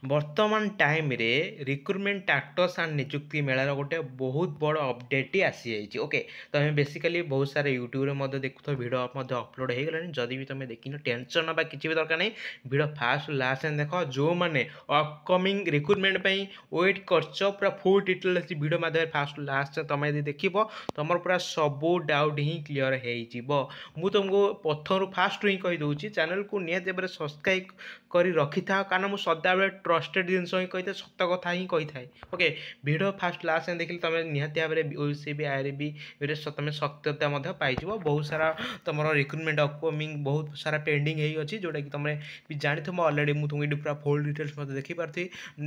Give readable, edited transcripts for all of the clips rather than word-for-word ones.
वर्तमान टाइम रे recruitment टाक्टस and नियुक्ति मेलार गोटे बहुत बड़ अपडेट आसी जाइए। ओके, तो हमें बेसिकली बहुत सारे यूट्यूब देखुथ भिडियो अपलोड हो गलानी। जदि भी तुम देखिन टेंशन ना किसी भी दरकार नहीं, भिडियो फास्ट लास्ट एंड देख। जो मैंने अपकमिंग रिक्रुटमेंट वेट करछ पूरा फुल डिटेल भिडियो माध्यम फास्ट लास्ट तुम यदि देख तुम पूरा सबू डाउट ही क्लीयर हो तुमको प्रथम फास्ट ही कहीदे चैनल को निहत भाव सब्सक्राइब कर रखी था, कारण मुझे सदाबे ट्रस्टेड जिन ही कही सत कथा ही कही थाए। ओके, भिडियो फास्ट लास्ट देखिए तुम निहत भाव में ओसीबी आईआरबी तुम सत्यता पाइज। बहुत सारा तुम रिक्रुटमेंट अपकमिंग बहुत सारा पेंडिंग होगी जोटा कि तुम भी जानी थो अलरेडी मुझे तुमको ये पूरा फुल डिटेल्स देखी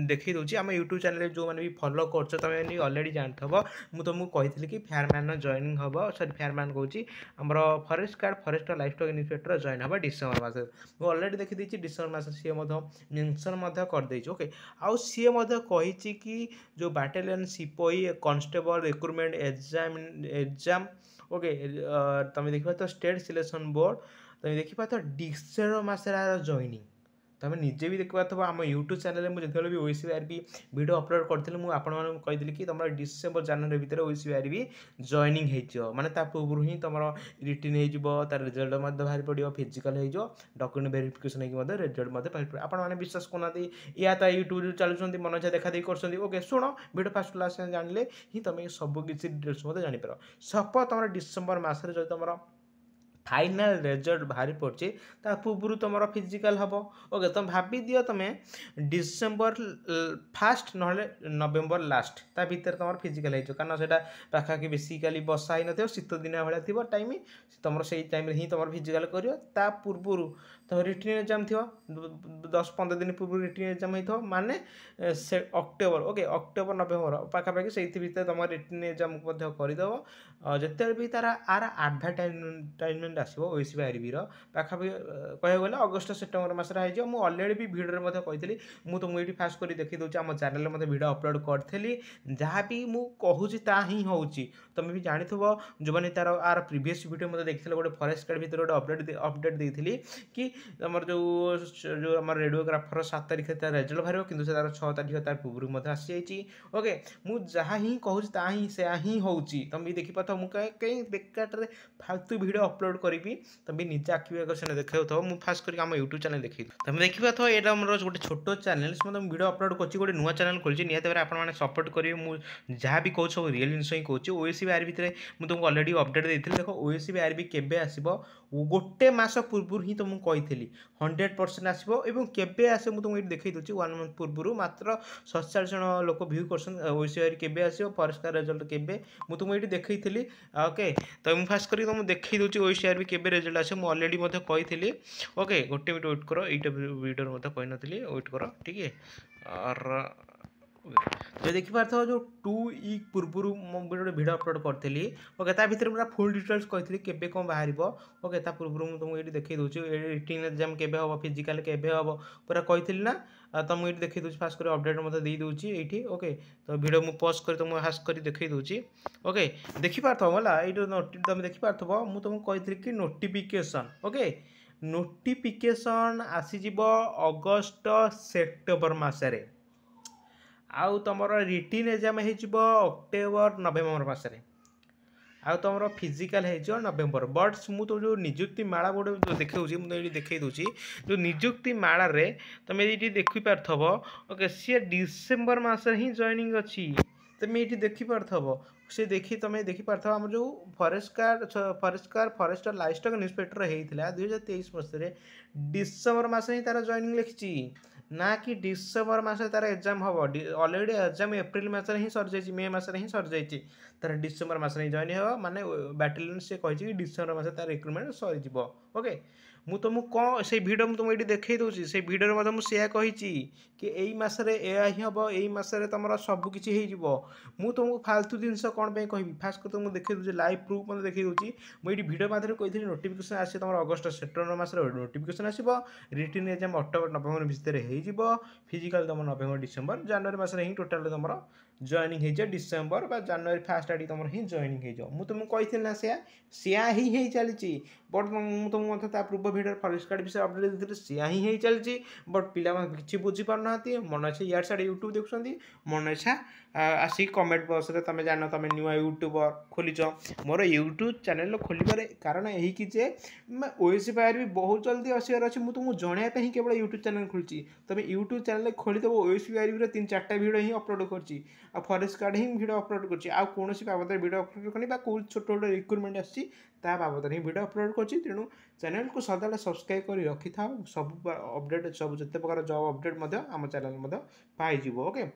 देखी दूसरी आम यूट्यूब चैनल जो मैंने भी फॉलो कर तुम अलरेडी जानथ मुझे तुमको कही कि फेयरमैन जॉइनिंग हम सॉरी फेयरमैन कौन आम forest guard forest life stock inspector join हम डिसेम्बर मस मुझे अलरेडी देखी डिसेम्बर मस सी मेंशन करदे। ओके, आउ सी कही कि जो बाटालियन सिपाही कांस्टेबल रिक्रुटमेंट एग्जाम ओके तुम देखा तो स्टेट सिलेक्शन बोर्ड तुम देखा तो डिसेम्बर मस जॉइनिंग तुम निजे भी देखा था आम यूट्यूब चैनल में जो भी ओसीबी वीडियो अपलोड करी मुझे कही कि तुम डिसेम्बर जनवरी भितर ओसीबी जॉइनिंग हो माने पूर्व ही तुम रिटिन तार रिजल्ट बाहरी पड़ो फिजिकाल हो डॉक्यूमेंट वेरिफिकेशन होगी रिजल्ट बाहरी पड़ो। आपने विश्वास करना या तो यूट्यूब चलुँच मन इच्छा देखा देखी कर। ओके, शुण वीडियो फास्ट लास्ट जानिले ही तुम सब किसी डिटेल्स जापर। सपोज तुम डिसेम्बर मसरे जो तुम फाइनाल रिजल्ट बाहरी पड़े ता पूर्व तुम फिजिकाल हम। ओके, तुम भाभी दियो तुम डिसेम्बर फास्ट ना नवेम्बर लास्ट ता भीतर तुम फिजिकाल हो कारण से पाखापाखि बेसिकाली बसा ही न शीत दिन भाया थी टाइम तुम से टाइम ही तुम फिजिकाल कर पूर्व तुम रिटिन एग्जाम थी 10-15 दिन पूर्व रिटिन एग्जाम होता माने से अक्टोबर। ओके, अक्टोबर नवेम्बर पाखापाखि से भीतर तुम रिटिन एग्जाम करदेव जिते भी तार आर आडभाटाइजमेंट आसो ओसीबी आईआरबी पाखापाखि कह गले अगस्ट सेप्टेम्बर मसरे हो। मुझे अलरेडी भी भिडियो कही मुझे तुमको ये फास्ट कर देखी दूसरी आम चैनल में भिडियो अपलोड करी जहाँ भी मुझे ही हूँ तुम भी जानी जो मैंने तार आर प्रीवियस वीडियो देखते गोटे फरेस्ट गार्ड भर गोटे अपडेट देती कि तुम जो आम रेडियोग्राफर 7 तारीख रिजल्ट बाहर कि तार 6 तारीख तार पूर्व आसी जाइए। ओके, मुझे जहाँ ही कहूँ ही से ही हूँ तुम भी देखी पाथ मुझे कहीं बेकार फालतू वीडियो अपलोड करी तुम भी निजे आखि आगे देखा था मुझे फास्ट करके आम यूट्यूब चैनल देखी तुम देखी पाथ यहाँ मोर गोटे छोट चैनल तुम वीडियो अपलोड कर गोटे नुआ चैनल खोली निहत भाव आपने सपोर्ट करेंगे। मुझे जहाँ भी कहूँ सब रियल जिन ही कहूँ ओसीबी आईआरबी भितर मुझे तुमको अलरेडी अपडेट देती देख ओसीबी आईआरबी केबे आसो गोटे मस पूर्व ही तुमको कही 100% आसो केबे आसे मुझे तुमको ये देखी दूसरी 1 मंथ पूर्व मात्र 47 जन लोक भ्यू कर ओसीबी केबे आसो फरेस्ट रिजल्ट केबे मुझे तुमको ये देखी थी। ओके, तो मुझे फास्ट करके तुमको देखी दूसरी ओसीबी केबे रिजल्ट आसे मुझे अलरेडी कही। ओके, गोटे मिनट वेट कर वीडियो कही नी वेट कर ठीक है। और जो देखिपार जो 2 वीक पूर्व गोटे भिडियो अपलोड करी। ओके, ता भीतर पूरा फुल डिटेल्स कही केबे कौन बाहर। ओके, ता पूर्व मुझे तुमको ये देखी दूसरी रिटिन एग्जाम केबे हम फिजिकाल केबे हम पूरा कही ना तुमको ये देखी दूसरी फास्ट कर अपडेट मतलब दे दूसरी ये। ओके, तो वीडियो मुझे पॉज कर तुमको फास्ट कर देखी दूसरी। ओके, देखिपार है ये तुम देखिपार मुझे तुमको कही कि नोटिफिकेशन ओके नोटिफिकेशन आसीज अगस्ट सेप्टेम्बर मसरे आउ तुम रिटिन एग्जाम हो अक्टोबर नवेम्बर मसरे आउ तुम फिजिकाल हो नवेम्बर। बट मुझे तो जो निजुक्ति माला गोटे देखा मुझे देखी दूसरी जो निजुक्ति माल तुम ये देखिपार ओके सी डिसेम्बर मसरे ही जॉइनिंग अच्छी तुम ये देखिपार से देखी तुम देखिपार आम जो फरेस्ट लाइफ स्टॉक इन्सपेक्टर होता 2023 मसीह डिसेम्बर मस ही तार जॉइनिंग लिखी ना कि डिसेम्बर मस तार एग्जाम हम अलरेडी एग्जाम एप्रिल मस ही सर जाइए मे मस ही सर जाइए तार डिसेम्बर मस ही जॉइन हो माने बैटालियन से कही डिसेम्बर मस तार रिक्रुटमेंट सरीज। ओके, मु तुमको कौन से भिडियो तुमको ये देखी दूसरी से भिडियो मुझे कही कि यही मसरे या ही हम यही मसरे तुम सबकि मुझे तुमको फालतू जिनस कौन कह फास्ट कर तुमको देखी दूसरी लाइव प्रूफ मतलब देखी दूसरी मुझे भिडियो माध्यम कही नोटिफिकेशन आसे तुम अगस्ट सेप्टेम्बर मस नोटिफिकेशन आसो रिटिन एग्जाम अक्टोबर नवेम्बर भितर हो फिजिकाल तुम नवेम्बर डिसेम्बर जनवरी मस ही टोटाल तुम जॉइनिंग हो डिसेम्बर बा जनवरी फास्ट आड़ी तुम ही जॉइनिंग हो तुमको कही ना सिया ही चली बट तुमको मतलब पूर्व भिडियो फरेस्ट गार्ड विषय अपडेट देती सिया ही चलती बट पिला किसी बुझीपार मन इच्छा यार साढ़े यूट्यूब देखुं मन इच्छा आसिक कमेंट बॉक्स रे तुम जान तुम नुआ यूट्यूबर खोलीच मोर यूट्यूब चैनल खोलिबार कारण यही कि जे ओएसी फायर भी बहुत जल्दी आसबार अच्छे मुझे तुमको जनवाई ही केवल यूट्यूब चैनल खोली तुम यूट्यूब चैनल खोलीदेव ओएसी फायर भी 3-4टा वीडियो ही अपलोड करची फरेस्ट गार्ड ही वीडियो अपलोड करची कौन बाबद वीडियो अपलोड करनी कौन छोट छोट रिक्रुटमेंट आसी बाबद ही वीडियो अपलोड करची तेणु चैनल को सदा सब्सक्राइब कर रखी था सब अपडेट सब जिते प्रकार जॉब अपडेट आम चैनल पाइज ओके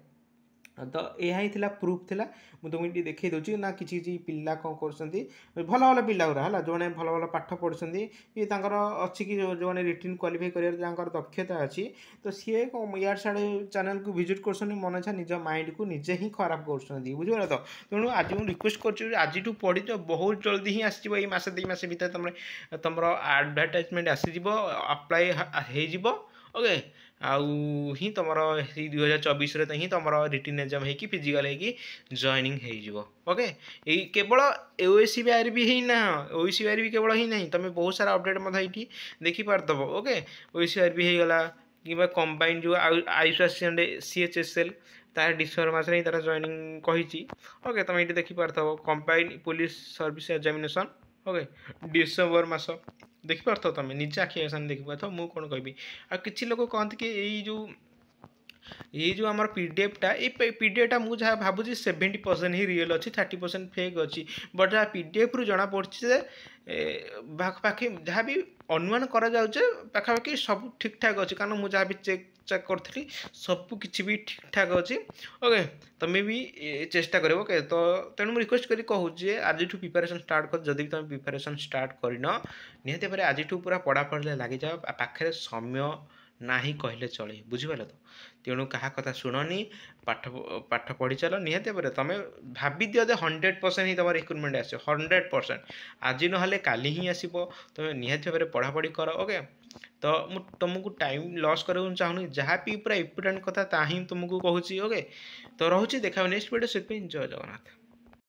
तो यह ही प्रूफ थिला मुझे तुमको देखी दूसरी ना किसी पिला कौन कर भल भल पिला गुरा है जो भल भल पाठ पढ़ुं ये अच्छी कि जो मैंने रिटर्न क्वालिफाई कर दक्षता अच्छी तो सी यार साढ़े चैनल को विजिट कर मन इच्छा निज माइंड को निजे ही खराब कर बुझे तो तेणु आज मुझे रिक्वेस्ट कर आज पढ़ी बहुत जल्दी ही आसो ये मसे 2 मास भर तुम एडवर्टाइजमेंट आसीज अप्लाई हो ओके आउ ही तुम 2024 ही तुम रिटन एग्जाम हो फिजिकाल हो जॉइनिंग हो ओके ये केवल ओएसी बार भी ही ना ओएसी बार भी केवल ही नहीं तुम बहुत सारा अपडेट ये देखिपारदब ओके ओएसी बार भी होगला कि कंबाइन जो आयुष CHSL तार डिसेम्बर मसरे तार जॉइनिंग कही ओके तुम ये देखिपारदब combine police service examination okay December मास देखिपार तुम निजे आखि सामने देखिपार मुझे कौन कहि आ किसी लोग कहते कि ये जो आम पीडीएफटा ये पीडीएफटा मुझे जहाँ भावुँ 70% ही रियल अच्छी 30% फेक अच्छी बट जहाँ पीडीएफ रु जना पड़ी से पाखि जहाँ भी अनुमान करा पाखापाखि सब ठीक ठाक अच्छी कारण मुझे जहाँ भी चेक करी सब किसी भी ठीक ठाक अच्छी ओके तुम्हें भी चेष्टा कर ओके तो तेणु मुझे रिक्वेस्ट करी कहूँ आज प्रिपरेशन स्टार्ट कर जदि तुम प्रिपरेशन स्टार्ट करन निहती भाव आज पूरा पढ़ापढ़ी लग जाओ पाखे समय ना ही कहले चले बुझीपार तो तेणु क्या कथा शुणनी पाठ पाठ पढ़ी चल निहती भाव तुम भावी दियो 100% ही तुम रिक्रुटमेंट आस 100% आज ना काली ही आसो तुम निहती भाव पढ़ापढ़ी कर ओके तो मु तुमको टाइम लॉस करने चाहूनी जहाँ भी पूरा इम्पोर्टेंट कथा ता ही तुमको कहूँ ओके तो रोचे देखा नेक्स्ट वीडियो से जय जगन्नाथ।